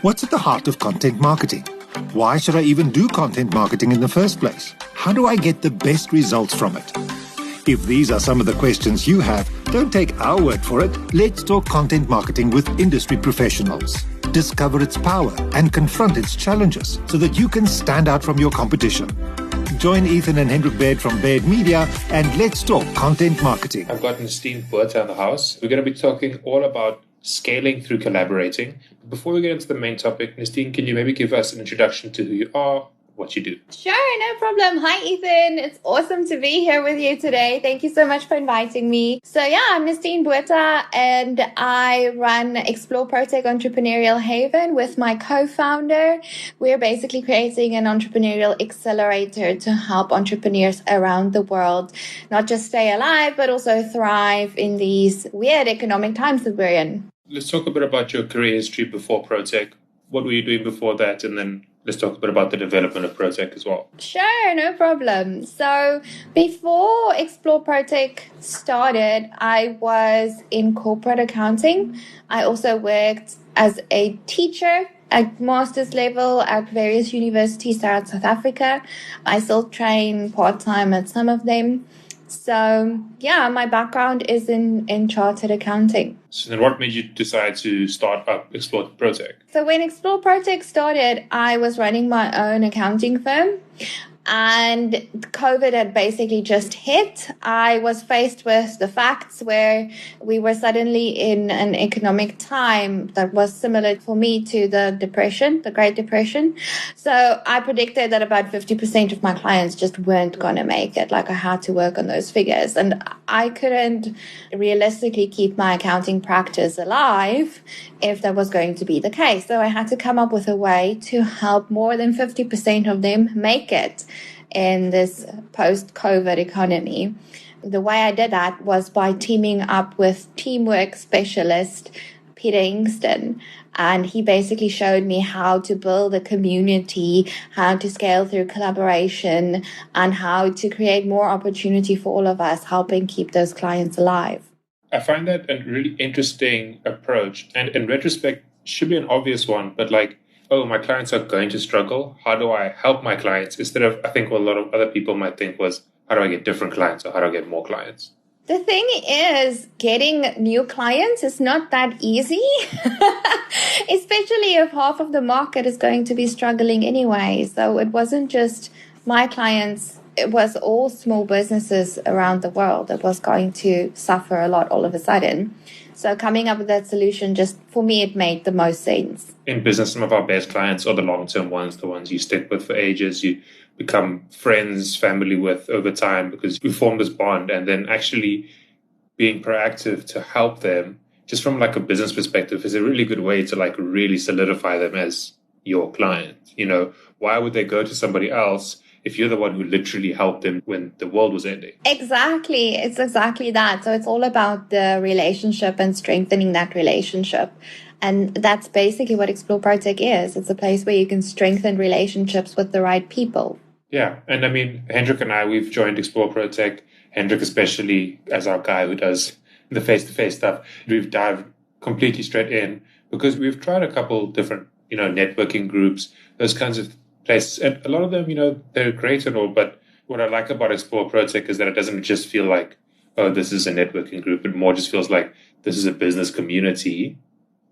What's at the heart of content marketing? Why should I even do content marketing in the first place? How do I get the best results from it? If these are some of the questions you have, don't take our word for it. Let's talk content marketing with industry professionals. Discover its power and confront its challenges so that you can stand out from your competition. Join Ethan and Hendrik Baird from Baird Media and let's talk content marketing. I've got Nestene Botha in the house. We're going to be talking all about scaling through collaborating. Before we get into the main topic, Nestene, can you maybe give us an introduction to who you are, what you do? Sure, no problem. Hi, Ethan. It's awesome to be here with you today. Thank you so much for inviting me. So I'm Nestene Botha and I run Explore Protech Entrepreneurial Haven with my co-founder. We're basically creating an entrepreneurial accelerator to help entrepreneurs around the world not just stay alive, but also thrive in these weird economic times that we're in. Let's talk a bit about your career history before Protech. What were you doing before that? And then let's talk a bit about the development of Protech as well. Sure, no problem. So before Explore Protech started, I was in corporate accounting. I also worked as a teacher at master's level at various universities throughout South Africa. I still train part-time at some of them. So my background is in chartered accounting. So then what made you decide to start up Explore Protech? So when Explore Protech started, I was running my own accounting firm. And COVID had basically just hit. I was faced with the facts where we were suddenly in an economic time that was similar for me to the Depression, the Great Depression. So I predicted that about 50% of my clients just weren't going to make it. Like I had to work on those figures and I couldn't realistically keep my accounting practice alive if that was going to be the case. So I had to come up with a way to help more than 50% of them make it in this post-COVID economy. The way I did that was by teaming up with teamwork specialist Peter Ingston. And he basically showed me how to build a community, how to scale through collaboration, and how to create more opportunity for all of us, helping keep those clients alive. I find that a really interesting approach. And in retrospect, should be an obvious one, but like, oh, my clients are going to struggle. How do I help my clients? Instead of, I think what a lot of other people might think was, how do I get different clients or how do I get more clients? The thing is, getting new clients is not that easy, especially if half of the market is going to be struggling anyway. So it wasn't just my clients. It was all small businesses around the world that was going to suffer a lot all of a sudden. So coming up with that solution, just for me, it made the most sense. In business, some of our best clients are the long-term ones, the ones you stick with for ages, you become friends, family with over time because you form this bond, and then actually being proactive to help them just from like a business perspective is a really good way to like really solidify them as your client. You know, why would they go to somebody else if you're the one who literally helped them when the world was ending? Exactly. It's exactly that. So it's all about the relationship and strengthening that relationship. And that's basically what Explore Protech is. It's a place where you can strengthen relationships with the right people. Yeah. And I mean, Hendrik and I, we've joined Explore Protech. Hendrik especially as our guy who does the face-to-face stuff. We've dived completely straight in because we've tried a couple different, networking groups, those kinds of places. And a lot of them, they're great and all, but what I like about Explore Protech is that it doesn't just feel like, oh, this is a networking group. It more just feels like this is a business community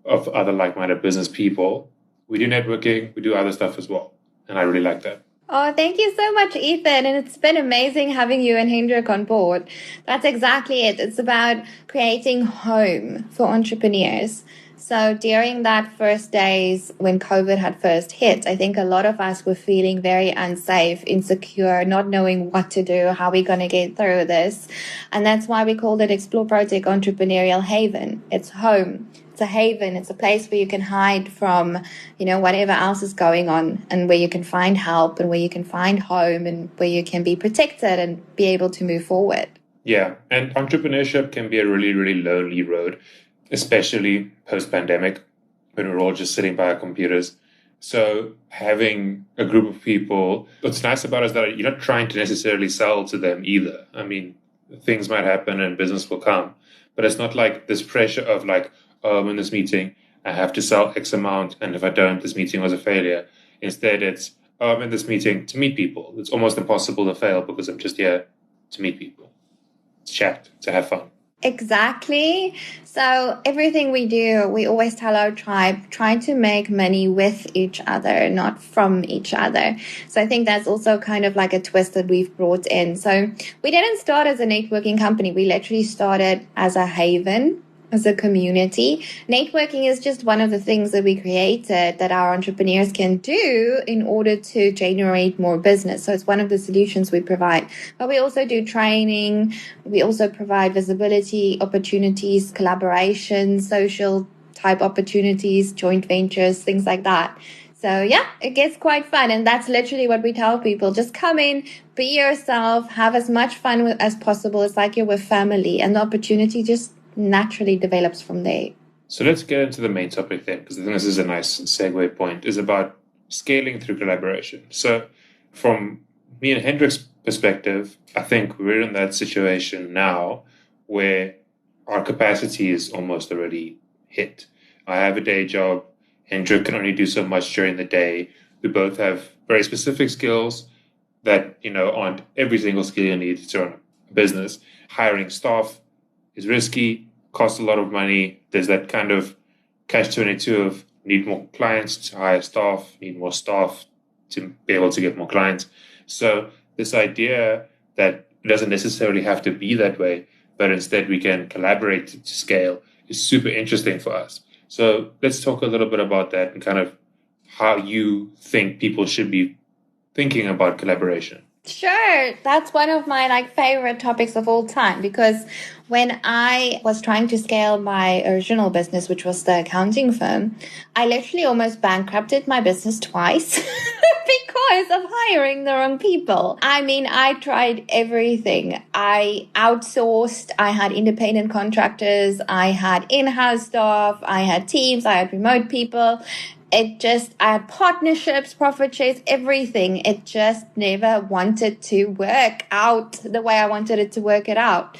of other like-minded business people. We do networking, we do other stuff as well. And I really like that. Oh, thank you so much, Ethan. And it's been amazing having you and Hendrik on board. That's exactly it. It's about creating home for entrepreneurs. So during that first days when COVID had first hit, I think a lot of us were feeling very unsafe, insecure, not knowing what to do, how we're going to get through this. And that's why we called it Explore Protech Entrepreneurial Haven. It's home. It's a haven. It's a place where you can hide from, whatever else is going on and where you can find help and where you can find home and where you can be protected and be able to move forward. Yeah. And entrepreneurship can be a really, really lonely road, especially post-pandemic when we're all just sitting by our computers. So having a group of people, what's nice about it is that you're not trying to necessarily sell to them either. I mean, things might happen and business will come, but it's not like this pressure of like, oh, I'm in this meeting, I have to sell X amount, and if I don't, this meeting was a failure. Instead, it's, oh, I'm in this meeting to meet people. It's almost impossible to fail because I'm just here to meet people, to chat, to have fun. Exactly. So everything we do, we always tell our tribe, try to make money with each other, not from each other. So I think that's also kind of like a twist that we've brought in. So we didn't start as a networking company. We literally started as a haven, as a community. Networking is just one of the things that we created that our entrepreneurs can do in order to generate more business. So it's one of the solutions we provide. But we also do training. We also provide visibility opportunities, collaboration, social type opportunities, joint ventures, things like that. So yeah, it gets quite fun. And that's literally what we tell people. Just come in, be yourself, have as much fun as possible. It's like you're with family, and the opportunity just naturally develops from there. So let's get into the main topic then, because I think this is a nice segue point, is about scaling through collaboration. So from me and Hendrik's perspective, I think we're in that situation now where our capacity is almost already hit. I have a day job. Hendrik can only do so much during the day. We both have very specific skills that, aren't every single skill you need to run a business. Hiring staff is risky, costs a lot of money. There's that kind of catch-22 of need more clients to hire staff, need more staff to be able to get more clients. So this idea that it doesn't necessarily have to be that way, but instead we can collaborate to scale is super interesting for us. So let's talk a little bit about that and kind of how you think people should be thinking about collaboration. Sure. That's one of my favorite topics of all time, because when I was trying to scale my original business, which was the accounting firm, I literally almost bankrupted my business twice because of hiring the wrong people. I mean, I tried everything. I outsourced, I had independent contractors, I had in-house staff, I had teams, I had remote people. I had partnerships, profit shares, everything. It just never wanted to work out the way I wanted it to work it out.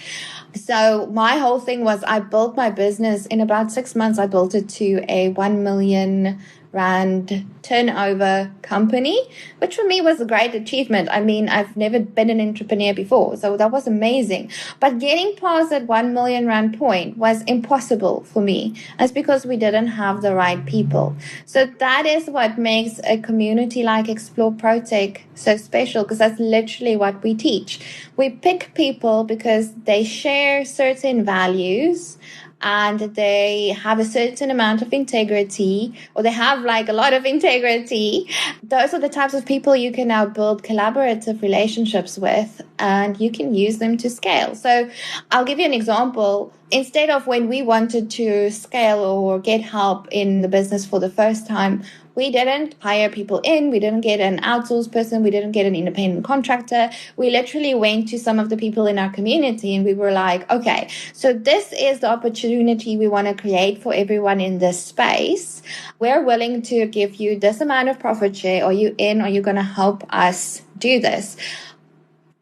So my whole thing was I built my business in about 6 months. I built it to a 1 million rand turnover company, which for me was a great achievement. I mean, I've never been an entrepreneur before, so that was amazing. But getting past that 1 million rand point was impossible for me. That's because we didn't have the right people. So that is what makes a community like Explore ProTech so special, because that's literally what we teach. We pick people because they share certain values, and they have a certain amount of integrity, or they have a lot of integrity. Those are the types of people you can now build collaborative relationships with, and you can use them to scale. So I'll give you an example. Instead of when we wanted to scale or get help in the business for the first time, we didn't hire people in. We didn't get an outsourced person. We didn't get an independent contractor. We literally went to some of the people in our community and we were like, okay, so this is the opportunity we want to create for everyone in this space. We're willing to give you this amount of profit share. Are you in? Are you going to help us do this?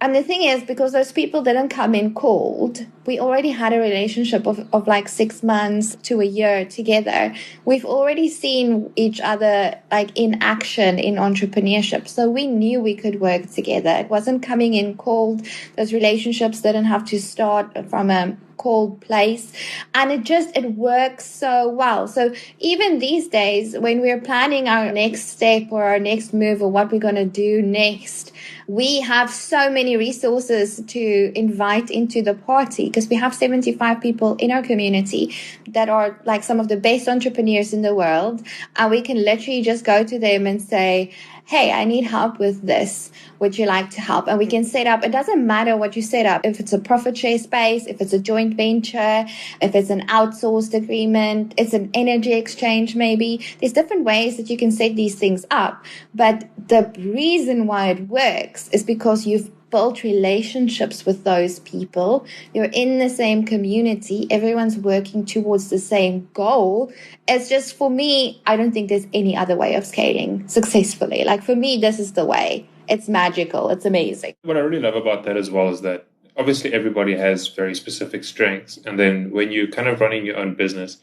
And the thing is, because those people didn't come in cold, we already had a relationship of 6 months to a year together. We've already seen each other in action in entrepreneurship. So we knew we could work together. It wasn't coming in cold. Those relationships didn't have to start from a cold place, and it works so well. So even these days, when we're planning our next step or our next move or what we're going to do next, we have so many resources to invite into the party, because we have 75 people in our community that are some of the best entrepreneurs in the world, and we can literally just go to them and say, hey, I need help with this. Would you like to help? And we can set up, it doesn't matter what you set up, if it's a profit share space, if it's a joint venture, if it's an outsourced agreement, it's an energy exchange maybe. There's different ways that you can set these things up. But the reason why it works is because you've built relationships with those people. You're in the same community. Everyone's working towards the same goal. It's just, for me, I don't think there's any other way of scaling successfully. For me, this is the way. It's magical. It's amazing. What I really love about that as well is that obviously everybody has very specific strengths. And then when you're kind of running your own business,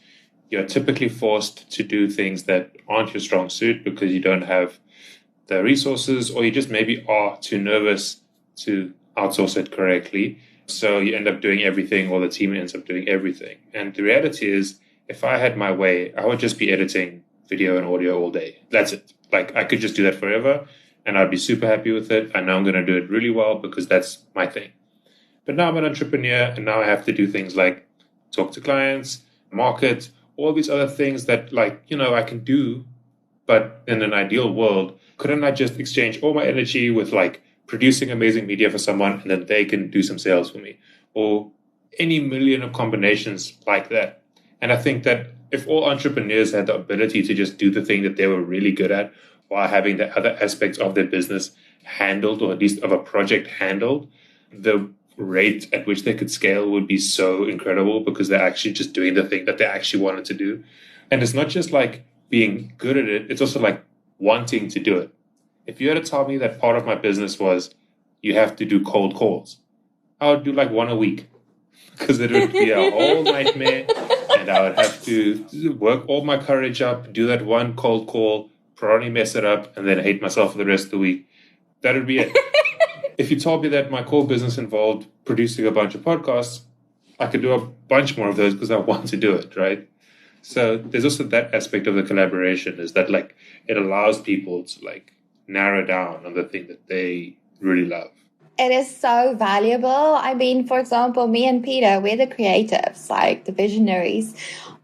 you're typically forced to do things that aren't your strong suit because you don't have the resources, or you just maybe are too nervous to outsource it correctly. So you end up doing everything, or the team ends up doing everything. And the reality is, if I had my way, I would just be editing video and audio all day. That's it. Like, I could just do that forever and I'd be super happy with it. I know I'm going to do it really well because that's my thing. But now I'm an entrepreneur, and now I have to do things like talk to clients, market, all these other things that, like, I can do. But in an ideal world, couldn't I just exchange all my energy with like producing amazing media for someone, and then they can do some sales for me, or any million of combinations like that? And I think that if all entrepreneurs had the ability to just do the thing that they were really good at while having the other aspects of their business handled, or at least of a project handled, the rate at which they could scale would be so incredible, because they're actually just doing the thing that they actually wanted to do. And it's not just like being good at it, it's also like wanting to do it. If you had to tell me that part of my business was you have to do cold calls, I would do like one a week, because it would be a whole nightmare, and I would have to work all my courage up, do that one cold call, probably mess it up, and then hate myself for the rest of the week. That would be it. If you told me that my core business involved producing a bunch of podcasts, I could do a bunch more of those because I want to do it, right? So there's also that aspect of the collaboration, is that like it allows people to like narrow down on the thing that they really love. It is so valuable. I mean, for example, me and Peter, we're the creatives, like the visionaries.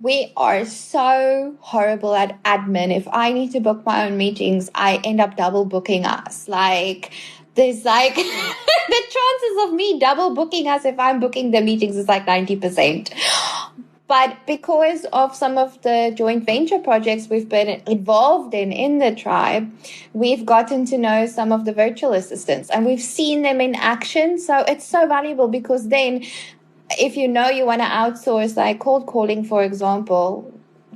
We are so horrible at admin. If I need to book my own meetings, I end up double booking us. Like, there's like the chances of me double booking us if I'm booking the meetings is like 90%. But because of some of the joint venture projects we've been involved in the tribe, we've gotten to know some of the virtual assistants, and we've seen them in action. So it's so valuable, because then if you want to outsource like cold calling, for example,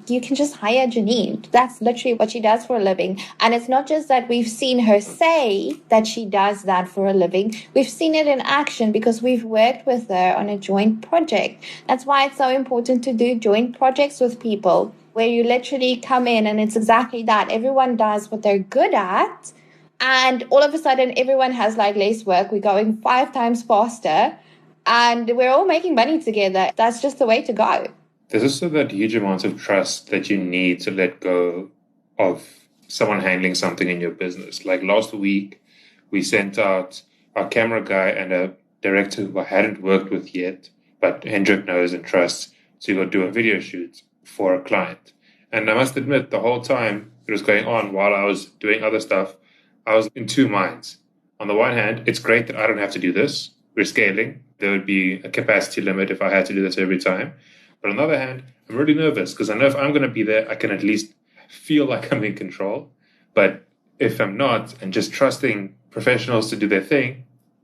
you can just hire Janine. That's literally what she does for a living. And it's not just that we've seen her say that she does that for a living. We've seen it in action because we've worked with her on a joint project. That's why it's so important to do joint projects with people, where you literally come in and it's exactly that. Everyone does what they're good at. And all of a sudden, everyone has like less work. We're going 5 times faster and we're all making money together. That's just the way to go. There's also that huge amount of trust that you need to let go of someone handling something in your business. Like last week, we sent out our camera guy and a director who I hadn't worked with yet, but Hendrik knows and trusts, to go do a video shoot for a client. And I must admit, the whole time it was going on while I was doing other stuff, I was in two minds. On the one hand, it's great that I don't have to do this. We're scaling. There would be a capacity limit if I had to do this every time. But on the other hand, I'm really nervous, because I know if I'm going to be there, I can at least feel like I'm in control. But if I'm not, and just trusting professionals to do their thing,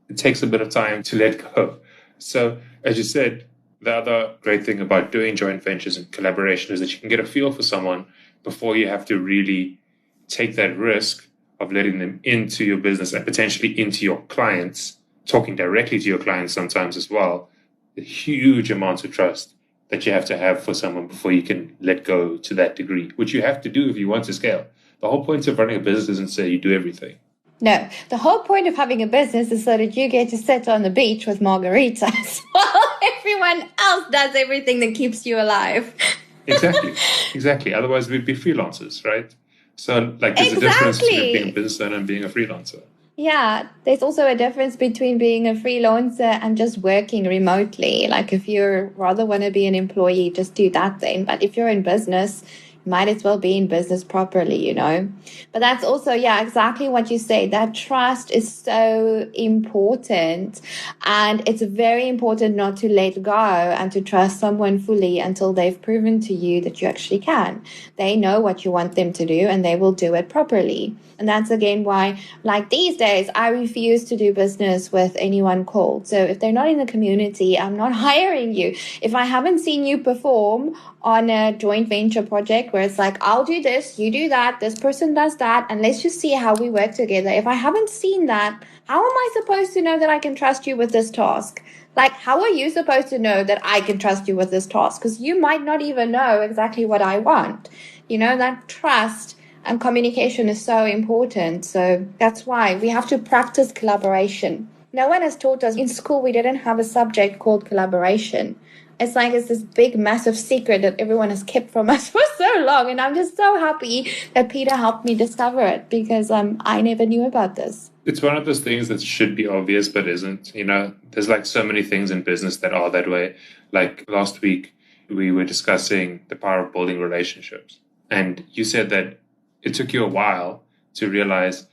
it takes a bit of time to let go. So, as you said, the other great thing about doing joint ventures and collaboration is that you can get a feel for someone before you have to really take that risk of letting them into your business and potentially into your clients, talking directly to your clients sometimes as well. The huge amounts of trust that you have to have for someone before you can let go to that degree, which you have to do if you want to scale. The whole point of running a business isn't say you do everything. No, the whole point of having a business is so that you get to sit on the beach with margaritas while everyone else does everything that keeps you alive. Exactly. Otherwise, we'd be freelancers, right? So, like, there's a difference between being a business owner and being a freelancer. Yeah, there's also a difference between being a freelancer and just working remotely. Like, if you rather want to be an employee, just do that then. But if you're in business, you might as well be in business properly, But that's also, exactly what you say. That trust is so important. And it's very important not to let go and to trust someone fully until they've proven to you that you actually can. They know what you want them to do and they will do it properly. And that's again why, like these days, I refuse to do business with anyone cold. So if they're not in the community, I'm not hiring you. If I haven't seen you perform on a joint venture project where it's like, I'll do this, you do that, this person does that, and let's just see how we work together. If I haven't seen that, how am I supposed to know that I can trust you with this task? Like, how are you supposed to know that I can trust you with this task? Because you might not even know exactly what I want. That trust and communication is so important. So that's why we have to practice collaboration. No one has taught us. In school, we didn't have a subject called collaboration. It's like it's this big, massive secret that everyone has kept from us for so long. And I'm just so happy that Peter helped me discover it, because I never knew about this. It's one of those things that should be obvious but isn't. There's like so many things in business that are that way. Like last week, we were discussing the power of building relationships. And you said that it took you a while to realize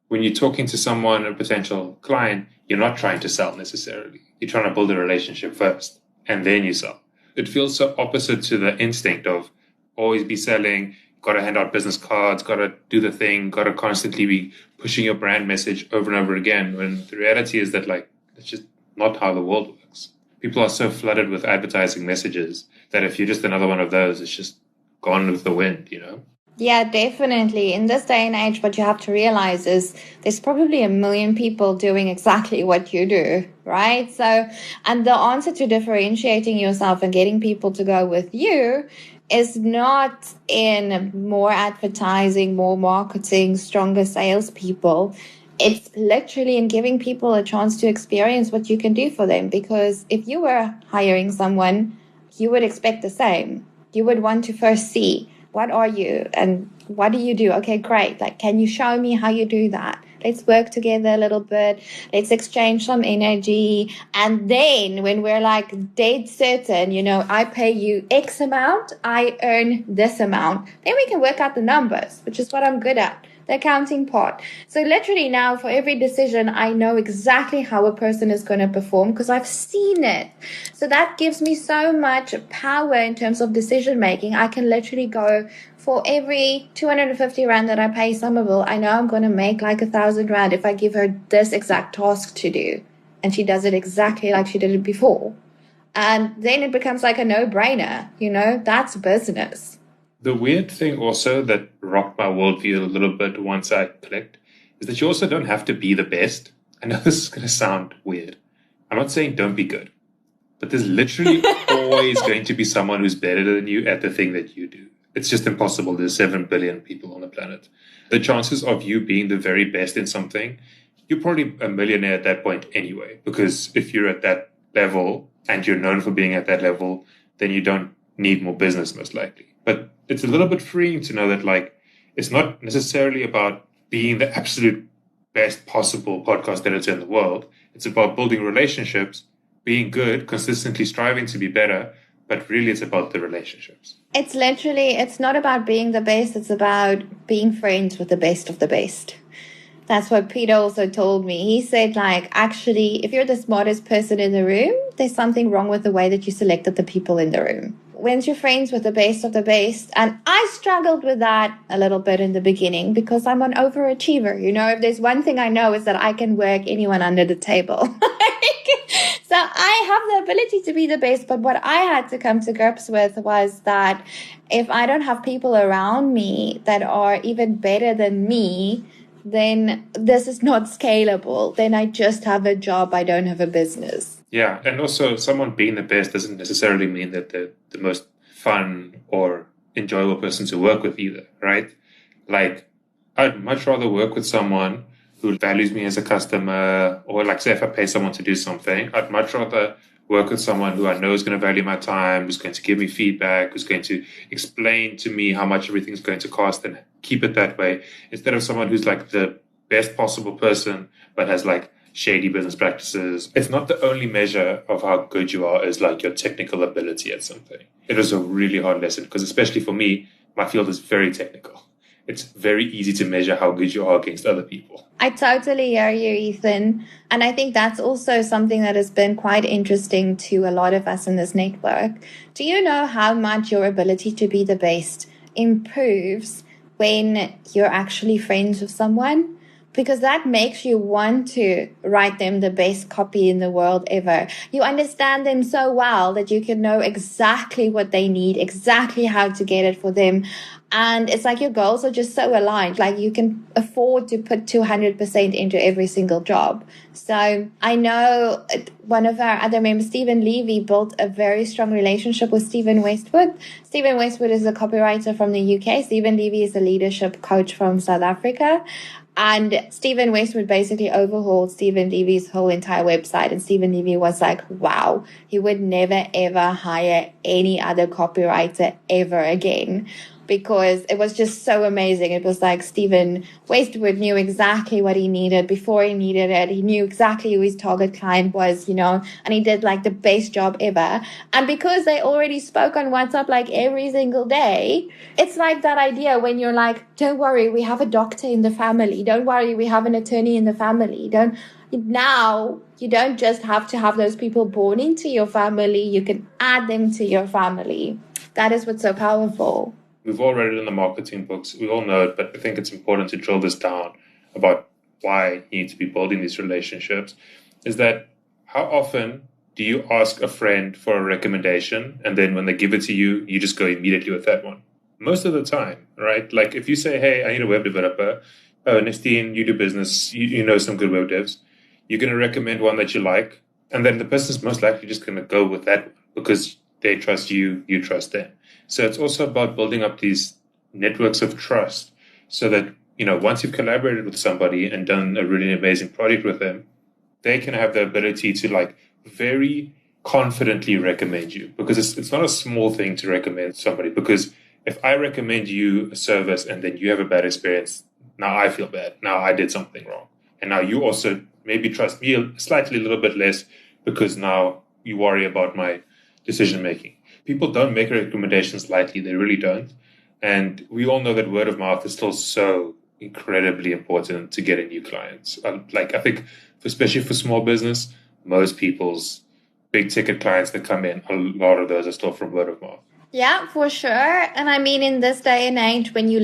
when you're talking to someone, a potential client, you're not trying to sell necessarily. You're trying to build a relationship first, and then you sell. It feels so opposite to the instinct of always be selling, got to hand out business cards, got to do the thing, got to constantly be pushing your brand message over and over again. When the reality is that, like, it's just not how the world works. People are so flooded with advertising messages that if you're just another one of those, it's just gone with the wind, Yeah, definitely. In this day and age, what you have to realize is there's probably 1 million people doing exactly what you do, right? So, and the answer to differentiating yourself and getting people to go with you is not in more advertising, more marketing, stronger salespeople. It's literally in giving people a chance to experience what you can do for them. Because if you were hiring someone, you would expect the same. You would want to first see, what are you and what do you do? Okay, great. Like, can you show me how you do that? Let's work together a little bit. Let's exchange some energy. And then when we're like dead certain, I pay you X amount, I earn this amount, then we can work out the numbers, which is what I'm good at. The accounting part. So literally now for every decision, I know exactly how a person is going to perform because I've seen it. So that gives me so much power in terms of decision making. I can literally go for every 250 Rand that I pay Somerville, I know I'm going to make like 1,000 Rand if I give her this exact task to do. And she does it exactly like she did it before. And then it becomes like a no-brainer, that's business. The weird thing also that rocked my worldview a little bit once I clicked is that you also don't have to be the best. I know this is going to sound weird. I'm not saying don't be good, but there's literally always going to be someone who's better than you at the thing that you do. It's just impossible. There's 7 billion people on the planet. The chances of you being the very best in something, you're probably a millionaire at that point anyway, because if you're at that level and you're known for being at that level, then you don't need more business most likely. But it's a little bit freeing to know that, like, it's not necessarily about being the absolute best possible podcast editor in the world. It's about building relationships, being good, consistently striving to be better, but really it's about the relationships. It's not about being the best. It's about being friends with the best of the best. That's what Peter also told me. He said, like, actually, if you're the smartest person in the room, there's something wrong with the way that you selected the people in the room. Once you're friends with the best of the best, and I struggled with that a little bit in the beginning because I'm an overachiever. If there's one thing I know is that I can work anyone under the table. So I have the ability to be the best, but what I had to come to grips with was that if I don't have people around me that are even better than me, then this is not scalable. Then I just have a job. I don't have a business. Yeah. And also someone being the best doesn't necessarily mean that they're the most fun or enjoyable person to work with either, right? Like, I'd much rather work with someone who values me as a customer, or like, say, if I pay someone to do something, I'd much rather work with someone who I know is going to value my time, who's going to give me feedback, who's going to explain to me how much everything's going to cost and keep it that way, instead of someone who's like the best possible person, but has like shady business practices. It's not the only measure of how good you are is like your technical ability at something. It was a really hard lesson because, especially for me, my field is very technical. It's very easy to measure how good you are against other people. I totally hear you, Ethan. And I think that's also something that has been quite interesting to a lot of us in this network. Do you know how much your ability to be the best improves when you're actually friends with someone? because that makes you want to write them the best copy in the world ever. You understand them so well that you can know exactly what they need, exactly how to get it for them. And it's like your goals are just so aligned. Like you can afford to put 200% into every single job. So I know one of our other members, Stephen Levy, built a very strong relationship with Stephen Westwood. Stephen Westwood is a copywriter from the UK. Stephen Levy is a leadership coach from South Africa. And Stephen Westwood basically overhauled Stephen Levy's whole entire website. And Stephen Levy was like, wow, he would never, ever hire any other copywriter ever again, because it was just so amazing. It was like Stephen Westwood knew exactly what he needed before he needed it. He knew exactly who his target client was, and he did like the best job ever. And because they already spoke on WhatsApp like every single day, it's like that idea when you're like, don't worry, we have a doctor in the family. Don't worry, we have an attorney in the family. Now you don't just have to have those people born into your family. You can add them to your family. That is what's so powerful. We've all read it in the marketing books. We all know it, but I think it's important to drill this down about why you need to be building these relationships. Is that how often do you ask a friend for a recommendation, and then when they give it to you, you just go immediately with that one? Most of the time, right? Like if you say, hey, I need a web developer. Oh, Nestene, you do business. You know some good web devs. You're going to recommend one that you like, and then the person's most likely just going to go with that one because they trust you, you trust them. So it's also about building up these networks of trust so that, once you've collaborated with somebody and done a really amazing project with them, they can have the ability to very confidently recommend you, because it's not a small thing to recommend somebody. Because if I recommend you a service and then you have a bad experience, now I feel bad. Now I did something wrong. And now you also maybe trust me a little bit less because now you worry about my decision making. People don't make recommendations lightly. They really don't. And we all know that word of mouth is still so incredibly important to getting new clients. I think, especially for small business, most people's big ticket clients that come in, a lot of those are still from word of mouth. Yeah, for sure. And I mean, in this day and age, when you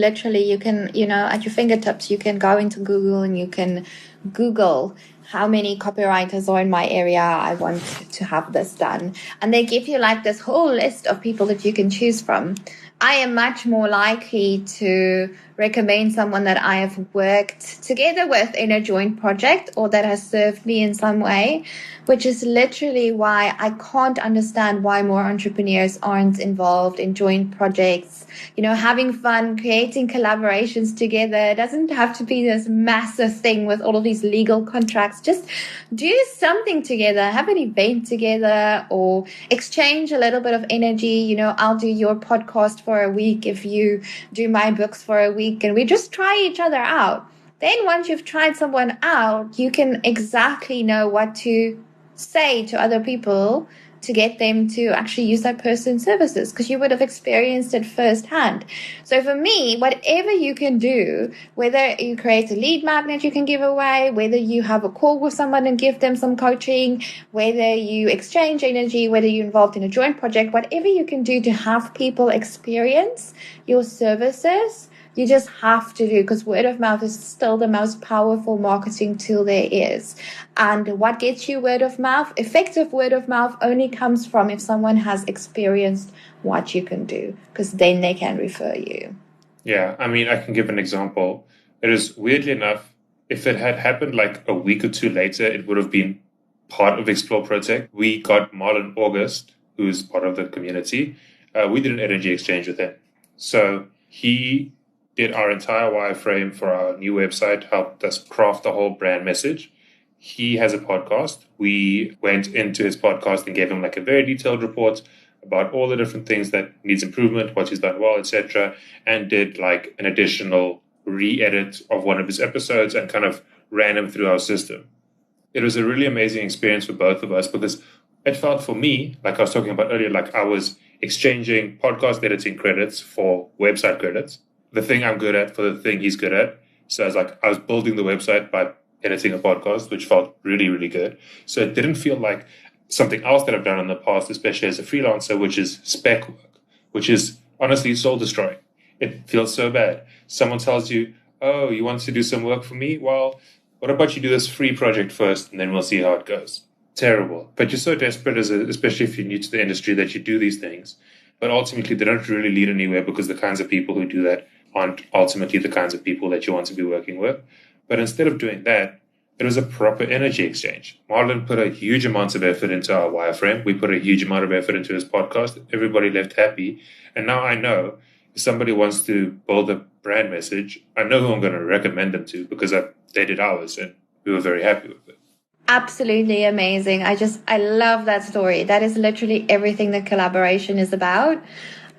can, at your fingertips, you can go into Google and you can Google how many copywriters are in my area. I want to have this done. And they give you this whole list of people that you can choose from. I am much more likely to recommend someone that I have worked together with in a joint project or that has served me in some way, which is literally why I can't understand why more entrepreneurs aren't involved in joint projects. Having fun, creating collaborations together. It doesn't have to be this massive thing with all of these legal contracts. Just do something together, have an event together, or exchange a little bit of energy. I'll do your podcast for a week if you do my books for a week, and we just try each other out. Then once you've tried someone out, you can exactly know what to say to other people to get them to actually use that person's services, because you would have experienced it firsthand. So for me, whatever you can do, whether you create a lead magnet you can give away, whether you have a call with someone and give them some coaching, whether you exchange energy, whether you're involved in a joint project, whatever you can do to have people experience your services, you just have to do, because word of mouth is still the most powerful marketing tool there is. And what gets you word of mouth? Effective word of mouth only comes from if someone has experienced what you can do, because then they can refer you. Yeah, I mean, I can give an example. It is, weirdly enough, if it had happened a week or two later, it would have been part of Explore Protect. We got Marlon August, who's part of the community. We did an energy exchange with him. So he did our entire wireframe for our new website, helped us craft the whole brand message. He has a podcast. We went into his podcast and gave him a very detailed report about all the different things that needs improvement, what he's done well, etc., and did an additional re-edit of one of his episodes and kind of ran him through our system. It was a really amazing experience for both of us, because it felt for me, like I was talking about earlier, I was exchanging podcast editing credits for website credits. The thing I'm good at for the thing he's good at. So I was building the website by editing a podcast, which felt really, really good. So it didn't feel like something else that I've done in the past, especially as a freelancer, which is spec work, which is honestly soul destroying. It feels so bad. Someone tells you, oh, you want to do some work for me? Well, what about you do this free project first, and then we'll see how it goes. Terrible. But you're so desperate, especially if you're new to the industry, that you do these things. But ultimately, they don't really lead anywhere because the kinds of people who do that aren't ultimately the kinds of people that you want to be working with. But instead of doing that, it was a proper energy exchange. Marlon put a huge amount of effort into our wireframe. We put a huge amount of effort into his podcast. Everybody left happy. And now I know if somebody wants to build a brand message, I know who I'm going to recommend them to because they did ours and we were very happy with it. Absolutely amazing. I love that story. That is literally everything that collaboration is about.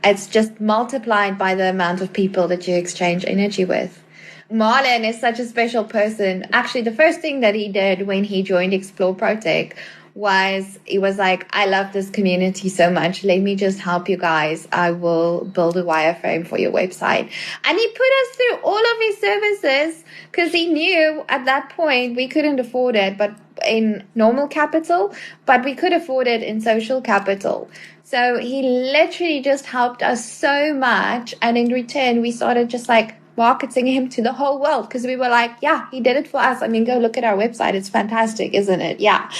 It's just multiplied by the amount of people that you exchange energy with. Marlon is such a special person. Actually, the first thing that he did when he joined Explore Protech was he was like, I love this community so much. Let me just help you guys. I will build a wireframe for your website. And he put us through all of his services because he knew at that point we couldn't afford it, but in normal capital, but we could afford it in social capital. So he literally just helped us so much. And in return, we started just like marketing him to the whole world because we were like, yeah, he did it for us. I mean, go look at our website. It's fantastic, isn't it? Yeah.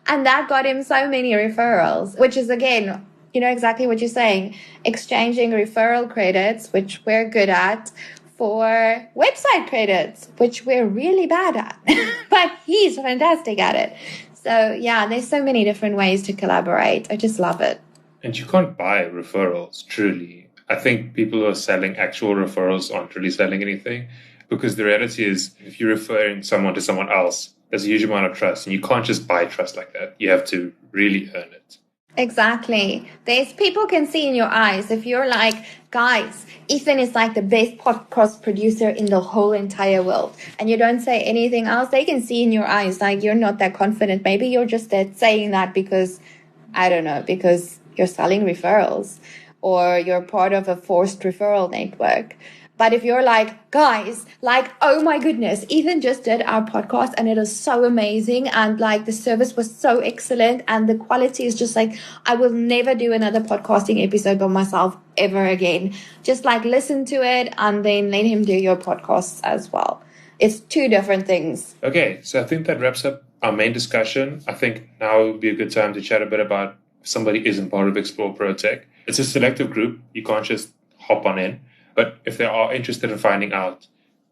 And that got him so many referrals, which is, again, you know exactly what you're saying, exchanging referral credits, which we're good at, for website credits, which we're really bad at, but he's fantastic at it. So yeah, there's so many different ways to collaborate. I just love it. And you can't buy referrals, truly. I think people who are selling actual referrals aren't really selling anything because the reality is if you're referring someone to someone else, there's a huge amount of trust and you can't just buy trust like that. You have to really earn it. Exactly. There's people can see in your eyes. If you're like, guys, Ethan is like the best podcast producer in the whole entire world, and you don't say anything else, they can see in your eyes like you're not that confident. Maybe you're just saying that because, I don't know, because you're selling referrals or you're part of a forced referral network. But if you're like, guys, like, oh my goodness, Ethan just did our podcast and it is so amazing. And like the service was so excellent and the quality is just like, I will never do another podcasting episode by myself ever again. Just like listen to it and then let him do your podcasts as well. It's two different things. Okay, so I think that wraps up our main discussion. I think now would be a good time to chat a bit about if somebody isn't part of Explore Protech. It's a selective group. You can't just hop on in. But if they are interested in finding out,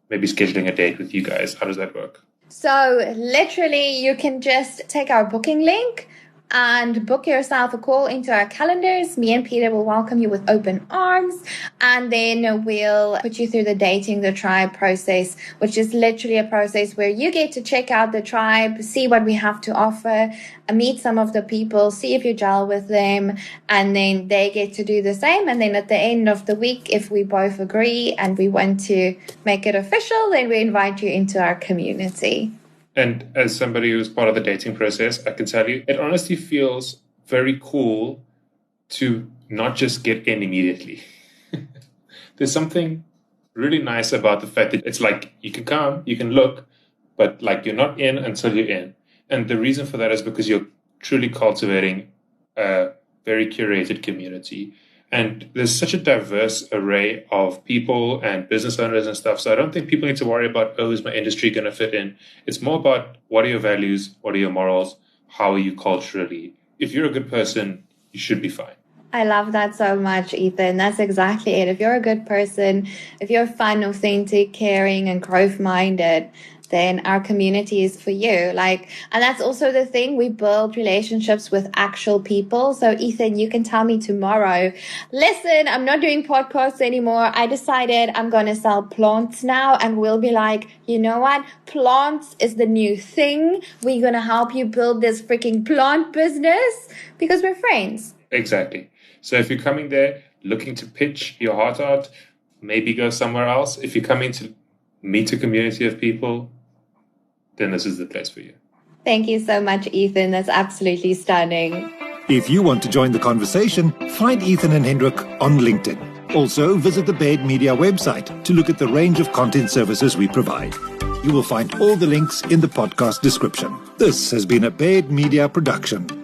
maybe scheduling a date with you guys, how does that work? So literally, you can just take our booking link and book yourself a call into our calendars. Me and Peter will welcome you with open arms. And then we'll put you through the Dating the Tribe process, which is literally a process where you get to check out the tribe, see what we have to offer, meet some of the people, see if you gel with them, and then they get to do the same. And then at the end of the week, if we both agree and we want to make it official, then we invite you into our community. And as somebody who's part of the dating process, I can tell you, it honestly feels very cool to not just get in immediately. There's something really nice about the fact that it's like you can come, you can look, but like you're not in until you're in. And the reason for that is because you're truly cultivating a very curated community. And there's such a diverse array of people and business owners and stuff. So I don't think people need to worry about, oh, is my industry going to fit in? It's more about what are your values? What are your morals? How are you culturally? If you're a good person, you should be fine. I love that so much, Ethan. That's exactly it. If you're a good person, if you're fun, authentic, caring, and growth-minded, then our community is for you. And that's also the thing. We build relationships with actual people. So Ethan, you can tell me tomorrow, listen, I'm not doing podcasts anymore. I decided I'm going to sell plants now. And we'll be like, you know what? Plants is the new thing. We're going to help you build this freaking plant business because we're friends. Exactly. So if you're coming there looking to pitch your heart out, maybe go somewhere else. If you're coming to meet a community of people, then this is the place for you. Thank you so much, Ethan. That's absolutely stunning. If you want to join the conversation, find Ethan and Hendrik on LinkedIn. Also, visit the Baird Media website to look at the range of content services we provide. You will find all the links in the podcast description. This has been a Baird Media production.